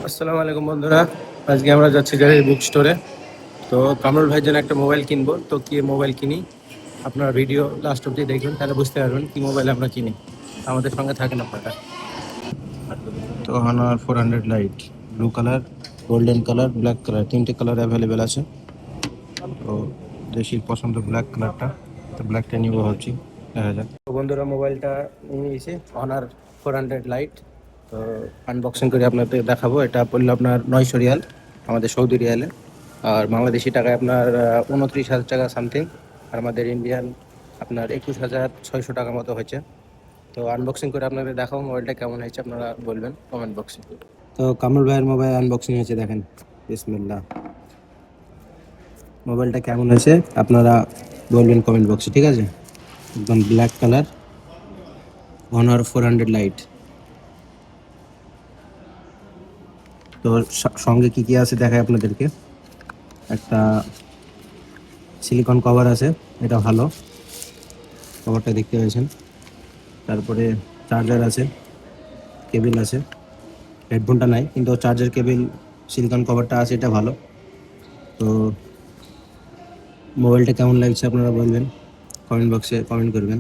আসসালামু আলাইকুম বন্ধুরা। আজকে আমরা যাচ্ছি জাহির বুক স্টোরে। তো কামরুল ভাইয়ের জন্য একটা মোবাইল কিনবো। তো কি মোবাইল কিনি, আপনারা ভিডিও লাস্ট অব্দি দেখবেন, তাহলে বুঝতে পারবেন কি মোবাইল আমরা কিনি। আমাদের সঙ্গে থাকেন আপনারা। তো Honor 400 light, blue colour, golden colour, black colour, তিনটে কালার অ্যাভেলেবেল আছে। তো বেশি পছন্দ ব্ল্যাক কালারটা, তো ব্ল্যাকটা নিব ভাবছি, দেখা যাক। তো বন্ধুরা, মোবাইলটা নিয়ে নিয়েছি, Honor 400 লাইট। তো আনবক্সিং করে আপনাদের দেখাবো। এটা পড়লো আপনার 900 রিয়াল, আমাদের সৌদি রিয়ালে। আর বাংলাদেশি টাকায় আপনার 29,000 টাকা সামথিং। আর আমাদের ইন্ডিয়ান আপনার 21,600 টাকা মতো হয়েছে। তো আনবক্সিং করে আপনাদের দেখাবো মোবাইলটা কেমন হয়েছে, আপনারা বলবেন কমেন্ট বক্সে। তো কামরুল ভাইয়ের মোবাইল আনবক্সিং হয়েছে, দেখেন। বিসমিল্লাহ। মোবাইলটা কেমন হয়েছে আপনারা বলবেন কমেন্ট বক্সে, ঠিক আছে? একদম ব্ল্যাক কালার, Honor 400 লাইট। তো সঙ্গে কি কি আছে দেখায় আপনাদেরকে। একটা সিলিকন কভার আছে, এটা ভালো, কভারটা দেখতে পেয়েছেন। তারপরে চার্জার আছে, কেবিল আছে, হেডফোনটা নাই, কিন্তু চার্জার কেবিল, সিলিকন কভারটা আছে, এটা ভালো। তো মোবাইলটা কেমন লাগছে আপনারা বলবেন, কমেন্ট বক্সে কমেন্ট করবেন।